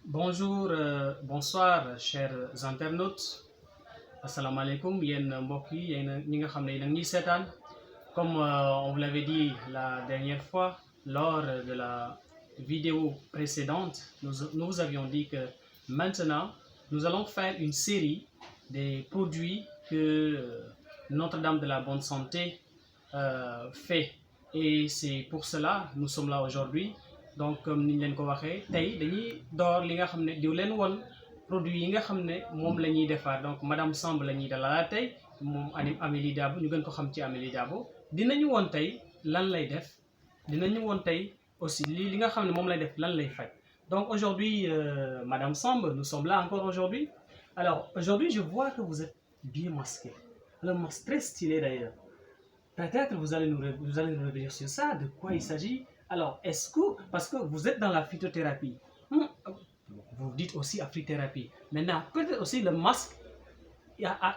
Bonjour, bonsoir, chers internautes. Assalamu alaikum, yéen mbokk yi yéen ñi nga xam ne yéen a ngi ñuy seetaan. Comme on vous l'avait dit la dernière fois, lors de la vidéo précédente, nous vous avions dit que maintenant, nous allons faire une série des produits que Notre-Dame de la Bonne Santé fait. Et c'est pour cela nous sommes là aujourd'hui. Donc comme ni ñu leen ko waxee tey dañuy door li nga xam ne diw leen won produit yi nga xam ne moom la ñuy defar. Donc madame Samb la ñuy dalal tey moom Amélie Dabo ñu gën ko xam ci Amélie Dabo dinañu woon tey lan lay def, dinañu woon tey aussi li nga xam ne moom lay def lan lay faj. Donc aujourd'hui madame Samb, nous sommes là encore aujourd'hui. Alors aujourd'hui je vois que vous êtes bien masqué, le masque très stylé d'ailleurs. Peut-être vous allez nous revenir sur ça, de quoi il s'agit. Alors, est-ce que, parce que vous êtes dans la phytothérapie, vous dites aussi aphrithérapie. Maintenant, peut-être aussi le masque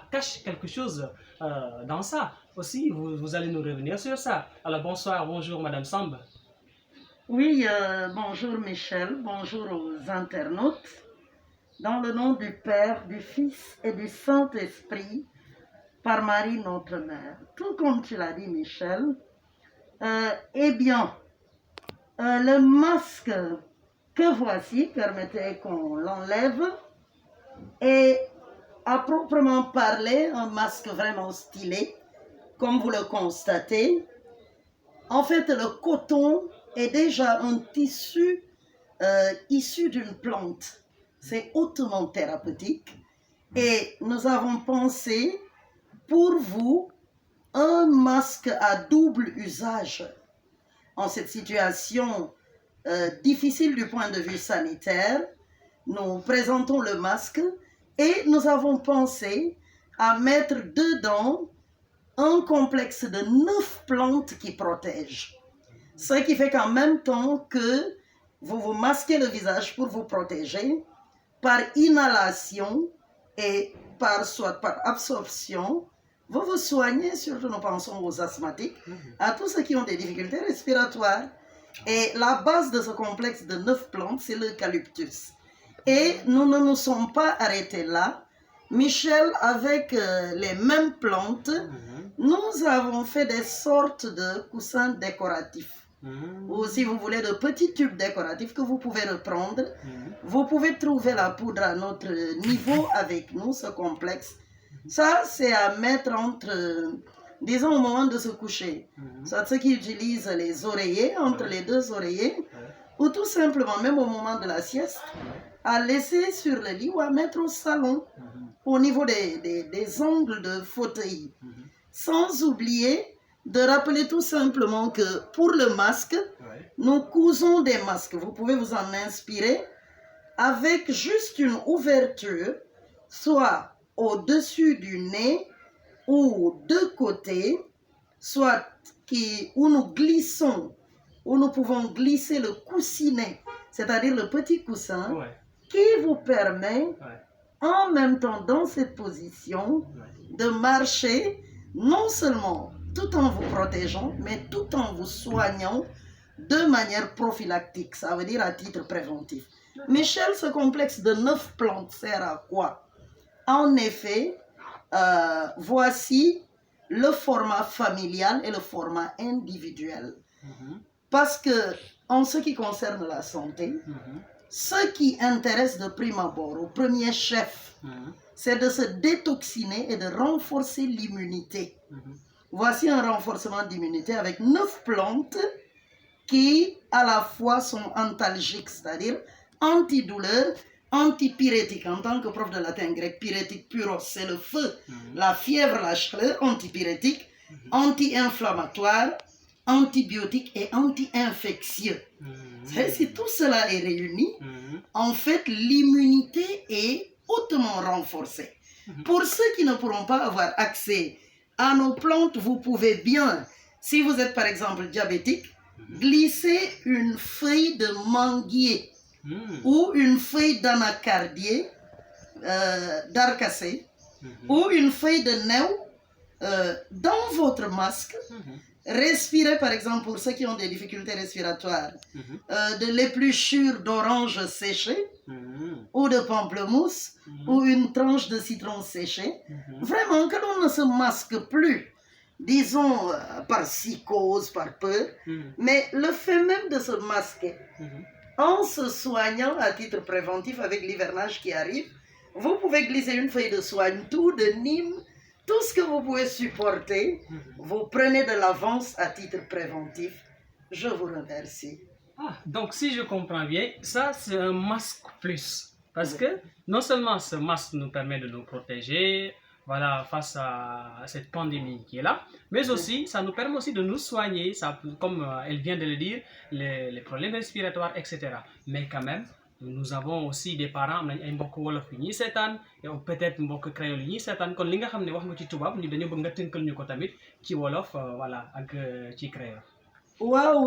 cache quelque chose dans ça. Aussi, vous allez nous revenir sur ça. Alors, bonsoir, bonjour Madame Samb. Oui, bonjour Michel, bonjour aux internautes. Dans le nom du Père, du Fils et du Saint-Esprit, par Marie notre Mère. Tout comme tu l'as dit Michel, eh bien, le masque que voici, permettez qu'on l'enlève, est à proprement parler un masque vraiment stylé, comme vous le constatez. En fait, le coton est déjà un tissu issu d'une plante. C'est hautement thérapeutique. Et nous avons pensé pour vous un masque à double usage. En cette situation difficile du point de vue sanitaire, nous présentons le masque et nous avons pensé à mettre dedans un complexe de 9 plantes qui protègent. Ce qui fait qu'en même temps que vous vous masquez le visage pour vous protéger, par inhalation et soit par absorption, vous vous soignez, surtout nous pensons aux asthmatiques, à tous ceux qui ont des difficultés respiratoires. Et la base de ce complexe de 9 plantes, c'est l'eucalyptus. Et nous ne nous sommes pas arrêtés là. Michel, avec les mêmes plantes, nous avons fait des sortes de coussins décoratifs. Ou si vous voulez, de petits tubes décoratifs que vous pouvez reprendre. Vous pouvez trouver la poudre à notre niveau avec nous, ce complexe. Ça, c'est à mettre entre, disons, au moment de se coucher. Soit ceux qui utilisent les oreillers, entre les deux oreillers, ou tout simplement, même au moment de la sieste, à laisser sur le lit ou à mettre au salon, au niveau des angles de fauteuil. Sans oublier de rappeler tout simplement que pour le masque, nous cousons des masques. Vous pouvez vous en inspirer avec juste une ouverture, soit au-dessus du nez ou de côté, soit où nous glissons, où nous pouvons glisser le coussinet, c'est-à-dire le petit coussin, qui vous permet, en même temps dans cette position, de marcher non seulement tout en vous protégeant, mais tout en vous soignant de manière prophylactique, ça veut dire à titre préventif. Michel, ce complexe de 9 plantes sert à quoi? En effet, voici le format familial et le format individuel. Parce que, en ce qui concerne la santé, ce qui intéresse de prime abord, au premier chef, c'est de se détoxiner et de renforcer l'immunité. Voici un renforcement d'immunité avec 9 plantes qui, à la fois, sont antalgiques, c'est-à-dire antidouleurs, antipyrétique. En tant que prof de latin grec, pyrétique, pyros, c'est le feu, la fièvre, la chaleur, antipyrétique, anti-inflammatoire, antibiotique et anti-infectieux. Si tout cela est réuni, en fait, l'immunité est hautement renforcée. Pour ceux qui ne pourront pas avoir accès à nos plantes, vous pouvez bien, si vous êtes par exemple diabétique, glisser une feuille de manguier ou une feuille d'anacardier, d'arcacé, ou une feuille de neu dans votre masque. Respirez par exemple pour ceux qui ont des difficultés respiratoires, de l'épluchure d'orange séchée, ou de pamplemousse ou une tranche de citron séché. Vraiment que l'on ne se masque plus, disons par psychose, par peur, mais le fait même de se masquer, en se soignant à titre préventif avec l'hivernage qui arrive, vous pouvez glisser une feuille de soigne, tout de Nîmes, tout ce que vous pouvez supporter, vous prenez de l'avance à titre préventif. Je vous remercie. Ah, donc si je comprends bien, ça c'est un masque plus. Parce que non seulement ce masque nous permet de nous protéger, voilà, face à cette pandémie qui est là, mais aussi ça nous permet aussi de nous soigner, ça, comme elle vient de le dire, les problèmes respiratoires, etc. Mais quand même, nous avons aussi des parents, am nañ ay mbokk wolof yu ñuy seetaan yow peut-être mbokk créole yu ñuy seetaan kon li nga xam ne wax nga ci tubaab ni dañoo bëgg nga tënkal ñu ko tamit ci wolof voilà ak ci créole. waaw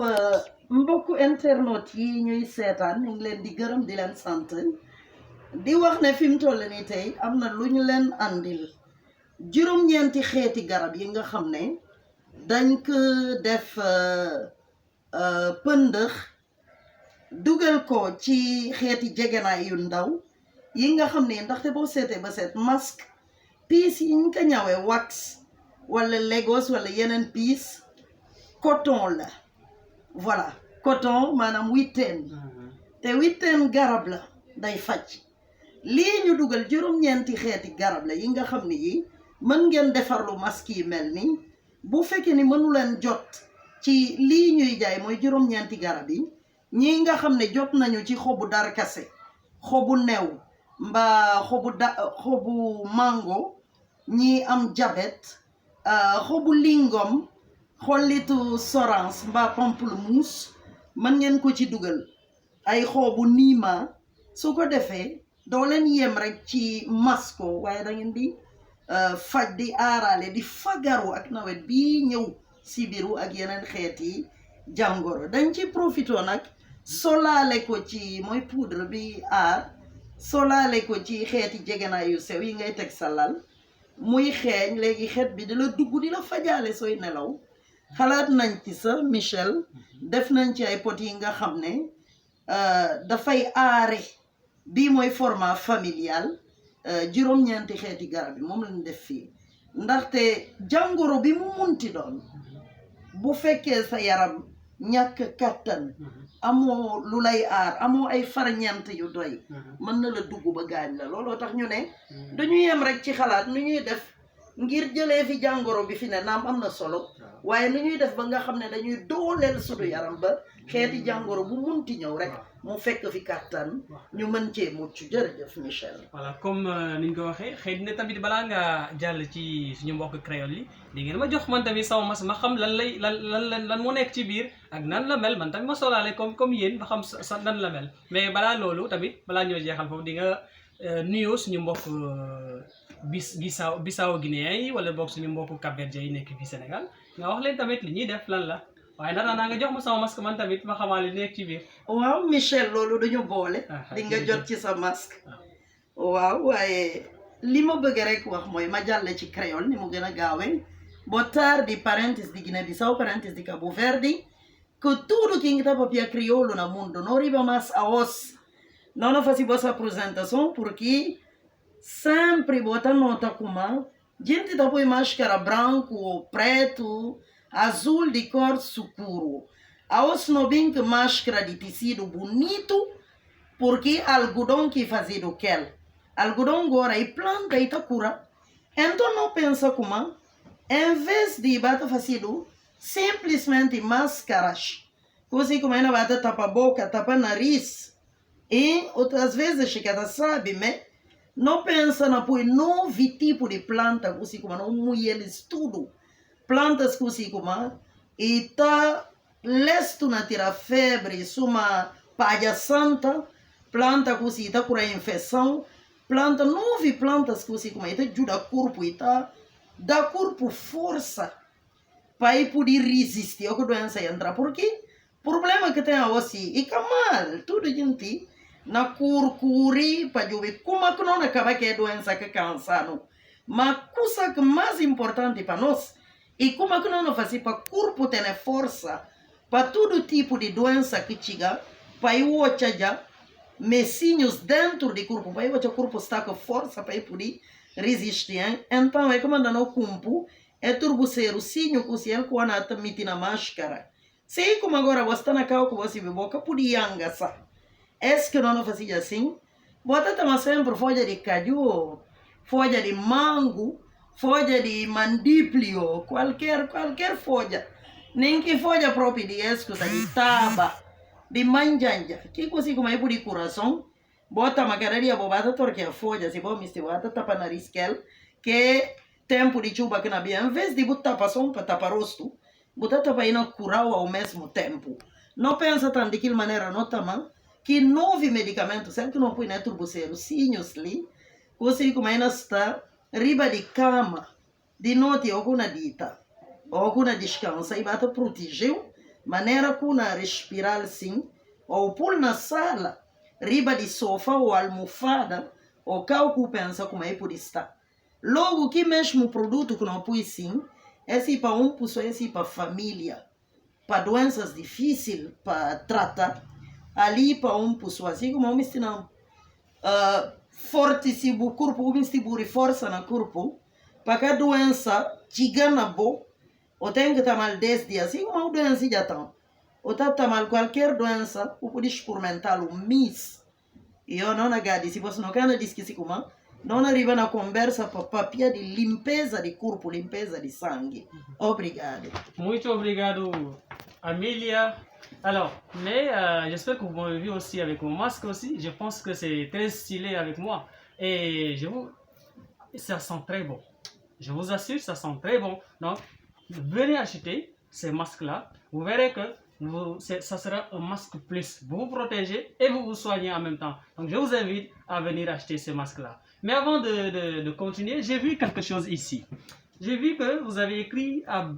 mbokku internautes yi ñuy seetaan ñu ngi leen di gërëm di leen sant di wax ne fi mu toll nii tey am na lu ñu leen andil juróom-ñeenti xeeti garab yi nga xam ne dañ ko def pëndëx dugal ko ci xeeti jegenaay yu ndaw yi nga xam ne ndaxte boo seetee ba seet masque piis yi ñu ko ñawee wax wala Lagos wala yeneen piis coton la voilà coton maanaam witteen te witteen garab la day faj lii ñu dugal juróom-ñeenti xeeti garab la yi nga xam ne yi mën ngeen defarlu masque yi mel ni bu fekkee ni mënu leen jot ci lii ñuy jaay mooy juróom-ñeenti garab yi ñi nga xam ne jot nañu ci xobu darkase xobu new mbaa xobu mango ñi am diabète xobu lingom xollitu sorance mbaa pamplemousse mën ngeen ko ci dugal ay xobu niima su ko defee doo leen yem rek ci masko waaye da ngeen di faj di aarale di fagaru ak nawet bii ñëw si biiru ak yeneen xeeti jàngoro dañ ci profito nag solaale ko ci mooy poudre bi aar solaale ko ci xeeti jegenaay yu sew yi ngay teg sa lal muy xeeñ léegi xeet bi di la dugg di la fajaale sooy nelaw xalaat nañ ci sa Michel def nañ ci ay pot yi nga xam ne dafay aare bii mooy format familial juróom-ñeenti xeeti garab yi moom lañ def fii ndaxte jàngoro bi mu munti doon bu fekkee sa yaram ñàkk kattan amoo lu lay aar amoo ay farñeent yu doy mën na la dugg ba gaañ la looloo tax ñu ne dañu yem rek ci xalaat nu ñuy def ngir jëlee fi jàngoro bi fi ne naam am na solo waaye nu ñuy def ba nga xam ne dañuy dooleel suñu yaram ba xeeti jàngoro bu munti ñëw rek mu fekk fi kattan ñu mën cee mucc jërëjëf Michel. voilà comme ni ñu ko waxee xëy na tamit balaa nga jàll ci suñu mbokk créole yi di ngeen ma jox man tamit sama mas ma xam lan moo nekk ci biir ak nan la mel man tamit ma solaale comme yéen ba xam sa nan la mel mais balaa loolu tamit balaa ñoo jeexal foofu di nga nuyoo suñu mbokk Bissau Guinéen yi wala boog suñu mbokk Cap-Verdien yi nekk fii Sénégal nga wax leen tamit li ñuy def lan la waaye nag naa nga jox ma sama masque man tamit ma xamaale li nekk ci biir. waaw Michel loolu dañu boole. di nga jot ci sa masque. waaw waaye li ma bëgg rek wax mooy ma jàll ci créole ni mu gën a gaawee. Boa di parentes di Guiné-Bissau, parentes di Cabo Verde, que tudo que está papia crioulo no mundo não riba mais a os. Não faço essa apresentação porque sempre bota nota como gente tá põe máscara branco, preto, azul de cor escuro. A os não bem que máscara de tecido bonito porque algodão que fazia do quel. Algodão agora e planta e tá cura. Então não pensa como em vez de bata facido, simplesmente máscaras. Assim como ainda bata tapa boca, tapa nariz. E outras vezes chega sabe, mas não pensa na põe novo tipo de planta, assim como não mulher estudo. Plantas assim como e tá lesto na tira febre, suma palha santa, planta assim tá cura infecção, planta nove plantas assim como e tá ajuda o corpo e tá dá corpo força para ir poder resistir ao que a doença entra. Porque o problema que tem assim é que mal, tudo gente na curi para ver como é que não acaba que a doença que cansa não. Mas a coisa que mais importante para nós é como é que não faz para o corpo ter força para todo tipo de doença que chega, para ir já messinhos dentro do corpo, para o corpo está com força para poder resistir. Então, é como no corpo, é turbuceiro, sinho, que se ele quando está metendo na máscara. Sei como agora você está na casa que você vive, boca podia engaçar. É que não fazia assim. Bota também sempre folha de caju, folha de mango, folha de mandíplio, qualquer folha. Nem que folha própria de escuta, de taba, de manjanja. Que coisa como é por coração, bota uma cararia bobada, torque a folha, se for misturada, tapa nariz que tempo de chuva que não havia, em vez de botar passão para tapar rosto, botar tapa aí na curar ao mesmo tempo. Não pensa tanto de que maneira não tama, que 9 medicamentos, sempre que não põe na turbuceiro, sinhos ali, você como ainda está, riba de cama, de noite alguma dita, alguma descansa, e bata protegeu, maneira que na respirar assim, ou pôr na sala, riba de sofá ou almofada, ou calco pensa como é por estar. Logo que mesmo produto que não põe sim, esse para pessoa, esse para família, para doenças difíceis para tratar, ali para pessoa, assim como me ensinam forte se o corpo, me ensinam força no corpo, para que a doença chega na boca, ou tem que estar mal 10 dias, assim como a doença já está. Ou está mal qualquer doença, ou pode experimentar o MIS. E eu não agadi, se você não quer discutir como, não arriba na conversa para papia de limpeza de corpo, limpeza de sangue. Obrigado. Muito obrigado, Amélia. Alors, mais j'espère que vous m'avez vu aussi avec mon masque aussi. Je pense que c'est très stylé avec moi. Et ça sent très bon. Je vous assure, ça sent très bon. Donc, venez acheter ces masques-là. Vous verrez que ça sera un masque plus. Vous vous protégez et vous vous soignez en même temps. Donc, je vous invite à venir acheter ces masques-là. Mais avant de continuer, j'ai vu quelque chose ici. J'ai vu que vous avez écrit un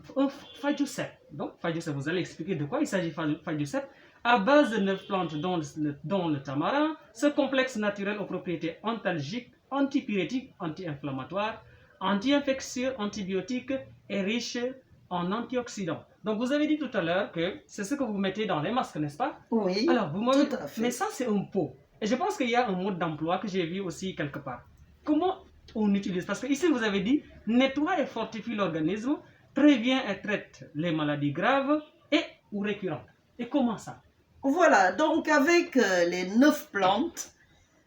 Fajusep. Donc, Fajusep, vous allez expliquer de quoi il s'agit Fajusep. À base de 9 plantes, dont le tamarin, ce complexe naturel aux propriétés antalgiques, antipyrétiques, anti-inflammatoires, anti-infectieux, antibiotiques et riche en antioxydants. Donc, vous avez dit tout à l'heure que c'est ce que vous mettez dans les masques, n'est-ce pas? Oui, alors, tout à fait. Mais ça, c'est un pot. Et je pense qu'il y a un mode d'emploi que j'ai vu aussi quelque part. Comment on utilise? Parce que ici, vous avez dit nettoie et fortifie l'organisme, prévient et traite les maladies graves et ou récurrentes. Et comment ça? Voilà, donc avec les 9 plantes,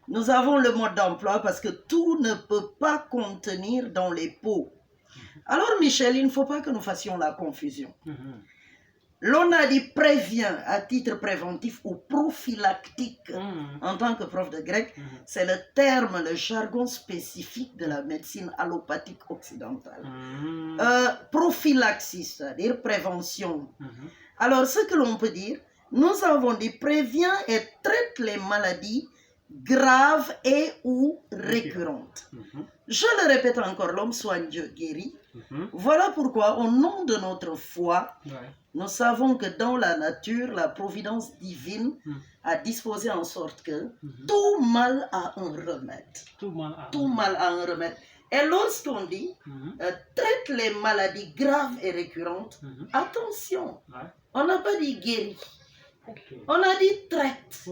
nous avons le mode d'emploi parce que tout ne peut pas contenir dans les pots. Alors Michel, il ne faut pas que nous fassions la confusion. L'on a dit prévient à titre préventif ou prophylactique. En tant que prof de grec, c'est le terme, le jargon spécifique de la médecine allopathique occidentale. Prophylaxie, c'est-à-dire prévention. Alors, ce que l'on peut dire, nous avons dit prévient et traite les maladies graves et ou récurrentes. Je le répète encore, l'homme soigne, Dieu guérit. Voilà pourquoi, au nom de notre foi, nous savons que dans la nature, la providence divine a disposé en sorte que tout mal a un remède. Tout mal a un remède. Et lorsqu'on dit traite les maladies graves et récurrentes, attention, on n'a pas dit guérit. On a dit traite.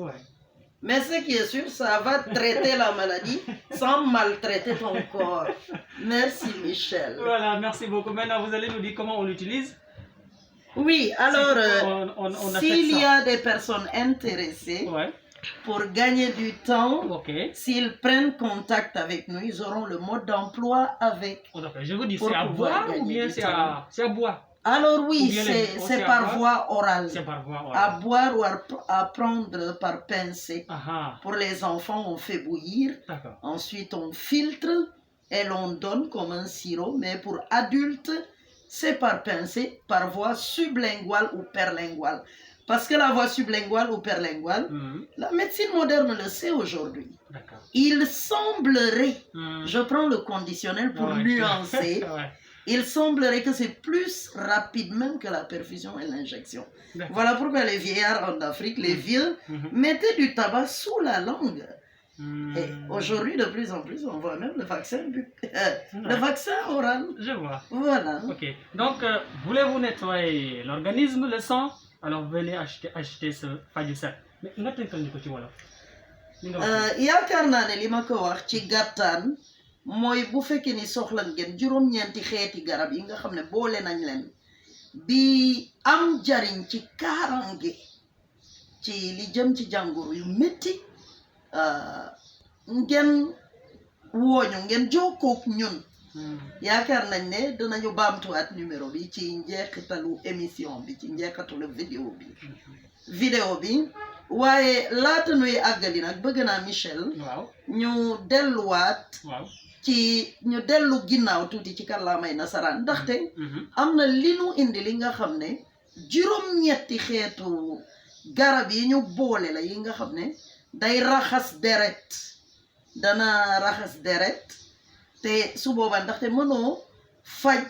Mais ce qui est sûr, ça va traiter la maladie sans maltraiter ton corps. Merci Michel. Voilà, merci beaucoup. Maintenant, vous allez nous dire comment on l'utilise. Oui, alors, s'il y a des personnes intéressées pour gagner du temps, s'ils prennent contact avec nous, ils auront le mode d'emploi avec. Je vous dis, c'est à boire ou bien c'est à boire? Alors oui, c'est par voie orale. C'est par voie orale. À boire ou à prendre par pincée. Pour les enfants, on fait bouillir. Ensuite, on filtre et l'on donne comme un sirop. Mais pour adultes, c'est par pincée, par voie sublinguale ou perlinguale. Parce que la voie sublinguale ou perlinguale, la médecine moderne le sait aujourd'hui. Il semblerait, je prends le conditionnel pour nuancer, il semblerait que c'est plus rapide même que la perfusion et l'injection. Voilà pourquoi les vieillards en Afrique, les vieux, mettaient du tabac sous la langue. Et aujourd'hui, de plus en plus, on voit même le vaccin oral. Je vois. Voilà. Ok. Donc, voulez-vous nettoyer l'organisme, le sang? Alors, venez acheter ce Fajusep. Mais, yaakaar naa ne li ma ko wax ci gàttaan mooy bu fekkee ni soxla ngeen juróom-ñeenti xeeti garab yi nga xam ne boole nañ leen bi am jariñ ci kaarange ci li jëm ci jàngoro yu métti ngeen wooñu ngeen jokkook ñun yaakaar nañ ne dinañu baamtuwaat numéro bi ci njeexitalu émission bi ci njeexitalu vidéo bi waaye laata nuy àggali nag bëgg naa Michel ñu delluwaat ñu dellu ginnaaw tuuti ci kàllaamay nasaraan ndaxte am na li nu indi li nga xam ne juróom-ñetti xeetu garab yi ñu boole la yi nga xam ne day raxas deret dana raxas deret te su boobaa ndaxte mënoo faj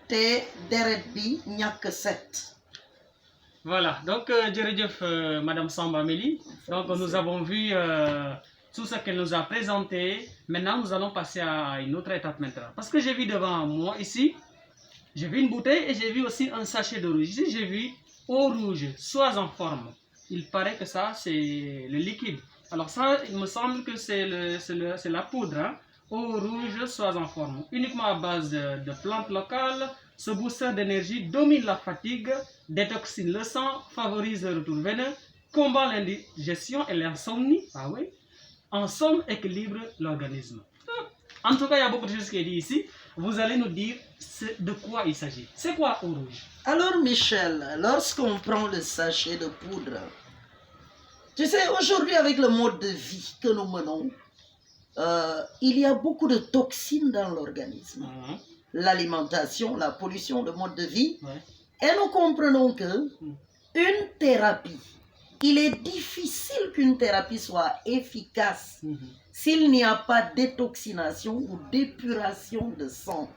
te deret bi ñàkk set. Voilà, donc Madame Samba Amélie, donc nous avons vu tout ce qu'elle nous a présenté. Maintenant, nous allons passer à une autre étape maintenant. Parce que j'ai vu devant moi ici, j'ai vu une bouteille et j'ai vu aussi un sachet de rouge. Ici, j'ai vu eau rouge, soie en forme. Il paraît que ça, c'est le liquide. Alors ça, il me semble que c'est la poudre, hein? Eau rouge, soie en forme. Uniquement à base de plantes locales. Ce booster d'énergie domine la fatigue, détoxine le sang, favorise le retour veineux, combat l'indigestion et l'insomnie. Ah oui. En somme, équilibre l'organisme. En tout cas, il y a beaucoup de choses qui est dit ici. Vous allez nous dire de quoi il s'agit. C'est quoi eau rouge? Alors Michel, lorsqu'on prend le sachet de poudre, tu sais, aujourd'hui avec le mode de vie que nous menons, il y a beaucoup de toxines dans l'organisme. L'alimentation, la pollution, le mode de vie. Et nous comprenons que une thérapie, il est difficile qu'une thérapie soit efficace s'il n'y a pas détoxination ou d'épuration de sang.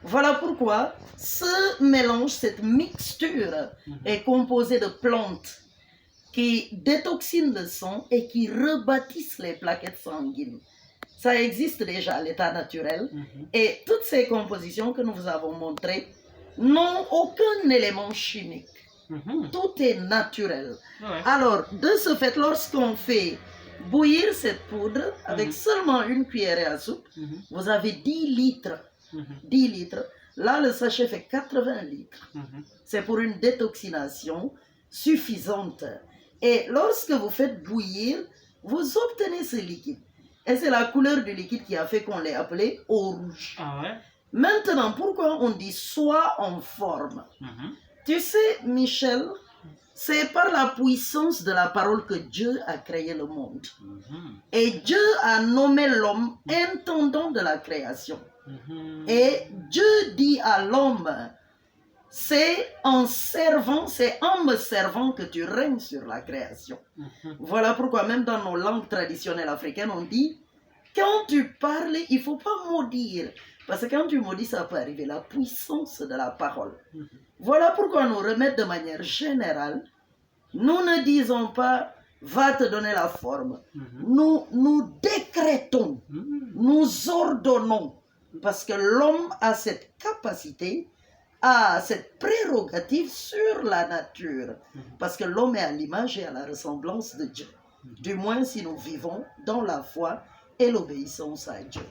Voilà pourquoi ce mélange, cette mixture est composée de plantes qui détoxinent le sang et qui rebâtissent les plaquettes sanguines. Ça existe déjà à l'état naturel et toutes ces compositions que nous vous avons montrées n'ont aucun élément chimique. Tout est naturel. Alors, de ce fait, lorsqu'on fait bouillir cette poudre avec seulement une cuillerée à soupe, vous avez 10 litres. 10 litres. Là, le sachet fait 80 litres. C'est pour une détoxination suffisante. Et lorsque vous faites bouillir, vous obtenez ce liquide. Et c'est la couleur du liquide qui a fait qu'on l'ait appelé eau rouge. Maintenant, pourquoi on dit soie en forme? Tu sais, Michel, c'est par la puissance de la parole que Dieu a créé le monde. Et Dieu a nommé l'homme intendant de la création. Et Dieu dit à l'homme, c'est en me servant que tu règnes sur la création. Voilà pourquoi même dans nos langues traditionnelles africaines, on dit, quand tu parles, il ne faut pas maudire. Parce que quand tu maudis, ça peut arriver, la puissance de la parole. Voilà pourquoi nous remettre de manière générale, nous ne disons pas, va te donner la forme. Nous décrétons, nous ordonnons. Parce que l'homme a cette capacité, a cette prérogative sur la nature. Parce que l'homme est à l'image et à la ressemblance de Dieu. Du moins si nous vivons dans la foi et l'obéissance à Dieu.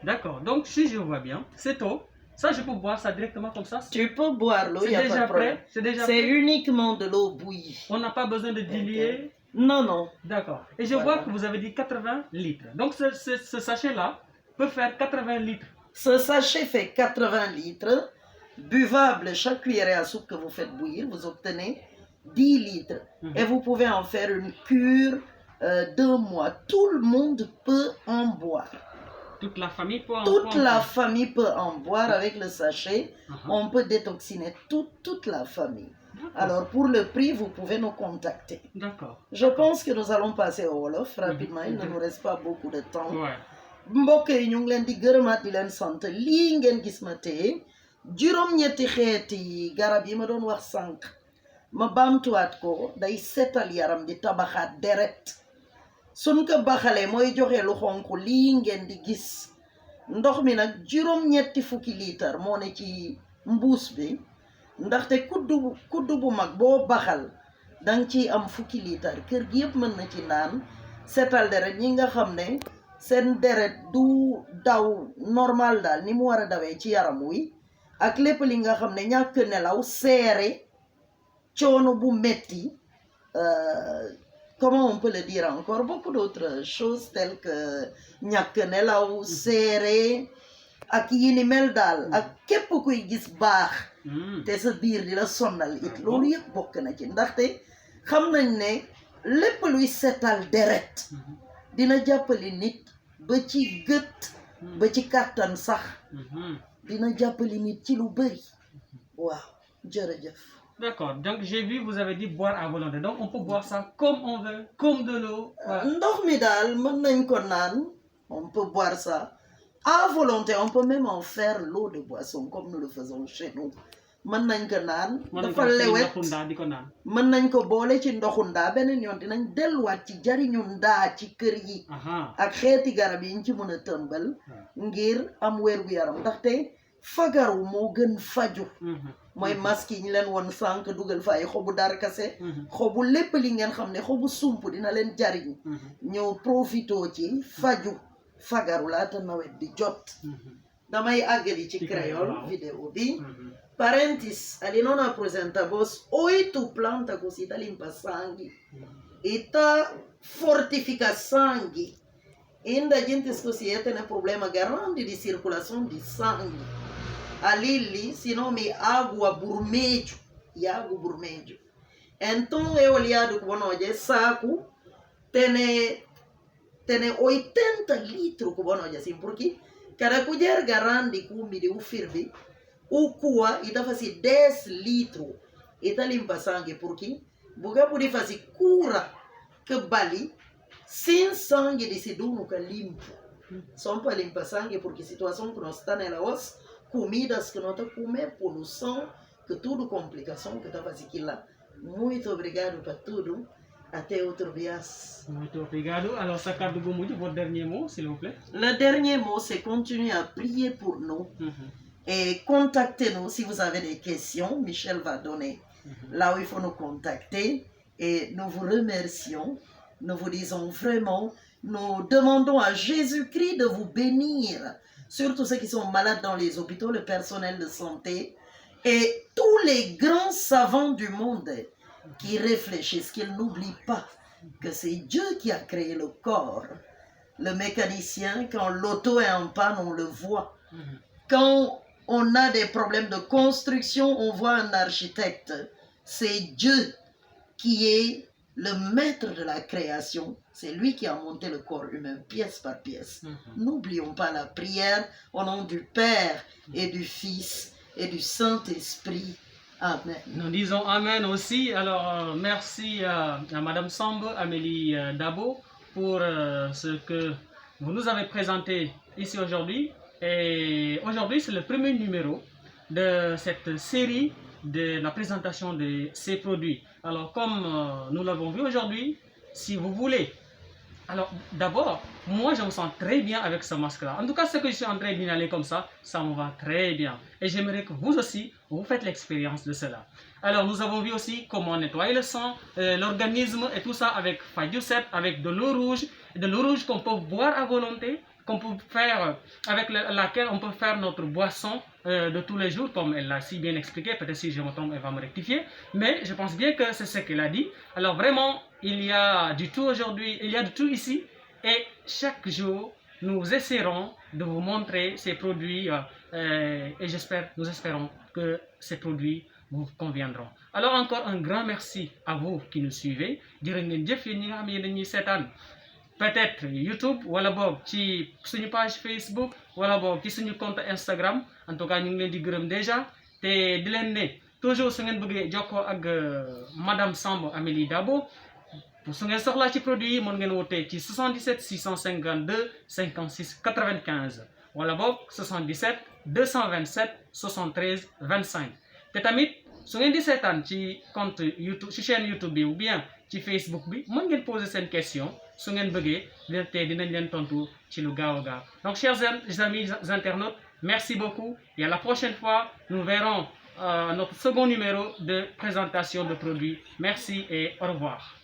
D'accord. Donc si je vois bien, cette eau, ça je peux boire ça directement comme ça? Tu peux boire l'eau, il n'y a pas de problème. C'est uniquement de l'eau bouillie. On n'a pas besoin de diluer? Non, non. D'accord. Et je vois que vous avez dit 80 litres. Donc ce sachet-là peut faire 80 litres. Ce sachet fait 80 litres. Buvable, chaque cuillerée à soupe que vous faites bouillir, vous obtenez 10 litres. Et vous pouvez en faire une cure d'1 mois. Tout le monde peut en boire. Toute la famille peut en boire? Toute la famille peut en boire avec le sachet. On peut détoxiner toute la famille. Alors pour le prix, vous pouvez nous contacter. D'accord. Je pense que nous allons passer au Wolof rapidement. Il ne nous reste pas beaucoup de temps. mbokk yi ñu ngi leen di gërëmaat di leen sant lii ngeen gis ma tey juróom-ñetti xeeti garab yi ma doon wax sànq ma baamtuwaat ko day seetal yaram di tabaxaat deret suñ ko baxalee mooy joxe lu xonq lii ngeen di gis ndox mi nag juróom-ñetti fukki liitar moo ne ci mbuus bi ndaxte kuddu bu mag boo baxal danga ciy am fukki liitar kër gi yëpp mën na ci naan setal deret ñi nga xam ne seen deret du daw normal daal ni mu war a dawee ci yaram wi ak lépp li nga xam ne ñàkk nelaw seere coono bu metti comment on peut le dire encore beaucoup d'autres choses telles que ñàkk nelaw seere ak yi ni mel daal ak képp kuy gis baax te sa biir di la sonnal it loolu yëpp bokk na ci ndaxte xam nañ ne lépp luy setal deret dina jàppali nit ba ci gët ba ci kàttan sax dina jàppali nit ci lu bëri waaw jërëjëf. D'accord, donc j'ai vu vous avez dit boire à volonté donc on peut boire ça comme on veut comme de l'eau. ndox mi daal mën nañ ko naan on peut boire ça à volonté, on peut même en faire l'eau de boisson comme nous le faisons chez nous. mën nañ ko naan dafa lewet mën nañ ko boole ci ndoxu ndaa beneen yoon dinañ delluwaat ci jariñu ndaa ci kër yi ak xeeti garab yi ñu ci mën a tëmbal ngir am wér-gu-yaram ndaxte fagaru moo gën faju mooy masque yi ñu leen woon sànq dugal fa ay xobu darkase xobu lépp li ngeen xam ne xobu sump dina leen jariñ ñëw profito ci faju fagaru laata nawet di jot damay àggali ci créole vidéo bi parentis ali non apresentabos 8 planta così limpa sangue ita fortifica sangue inda gente così tene problema grande di circolazione di sangue ali si nome água burmejo e água burmejo então eu olhado com bonoje saco tene 80 litros com bonoje assim porque cada colher grande com de ufirbi o cua ita fasi 10 litros ita limpa sangue porque buga pode fazer cura que bali sem sangue de se dono que limpo só para limpar sangue porque situação que nós está nela os comidas que nós tá comer poluição que tudo complicação que tá fazendo lá. Muito obrigado para tudo. Até outro dia. Muito obrigado. Alors, Sakar Dougoumoudi, votre dernier mot, s'il vous plaît. Le dernier mot, c'est continuer à prier pour nous. Et contactez-nous si vous avez des questions. Michel va donner là où il faut nous contacter. Et nous vous remercions. Nous vous disons vraiment, nous demandons à Jésus-Christ de vous bénir. Surtout ceux qui sont malades dans les hôpitaux, le personnel de santé. Et tous les grands savants du monde qui réfléchissent, qu'ils n'oublient pas que c'est Dieu qui a créé le corps. Le mécanicien, quand l'auto est en panne, on le voit. Quand on a des problèmes de construction, on voit un architecte. C'est Dieu qui est le maître de la création. C'est lui qui a monté le corps humain pièce par pièce. N'oublions pas la prière au nom du Père et du Fils et du Saint-Esprit. Amen. Nous disons Amen aussi. Alors, merci à Madame Sambo, Amélie Dabo, pour ce que vous nous avez présenté ici aujourd'hui. Et aujourd'hui, c'est le premier numéro de cette série de la présentation de ces produits. Alors, comme nous l'avons vu aujourd'hui, si vous voulez, alors d'abord, moi je me sens très bien avec ce masque-là. En tout cas, ce que je suis en train d'inhaler comme ça me va très bien. Et j'aimerais que vous aussi, vous faites l'expérience de cela. Alors, nous avons vu aussi comment nettoyer le sang, l'organisme et tout ça avec Fayucet, avec de l'eau rouge qu'on peut boire à volonté, qu'on peut faire, avec laquelle on peut faire notre boisson de tous les jours, comme elle l'a si bien expliqué. Peut-être si je me trompe, elle va me rectifier. Mais je pense bien que c'est ce qu'elle a dit. Alors vraiment, il y a du tout aujourd'hui, il y a du tout ici. Et chaque jour, nous essaierons de vous montrer ces produits et nous espérons que ces produits vous conviendront. Alors encore un grand merci à vous qui nous suivez. Peut-être YouTube wala boog ci suñu page Facebook wala boog ci suñu compte Instagram en tout cas ñu ngi leen di gërëm déjà te di leen ne toujours su ngeen bëggee jokkoo ak Madame Sambo Amélie Dabo su ngeen soxlaa ci produit yi mën ngeen wootee ci 77 652 56 95 wala boog 77 227 73 25 te tamit su ngeen di seetaan ci compte YouTube ci chaîne YouTube bi ou bien ci Facebook bi mën ngeen poser seen question su ngeen bëggee dinañ leen tontu ci lu gaaw a gaaw. Donc chers amis internautes, merci beaucoup et à la prochaine fois nous verrons notre second numéro de présentation de produits. Merci et au revoir.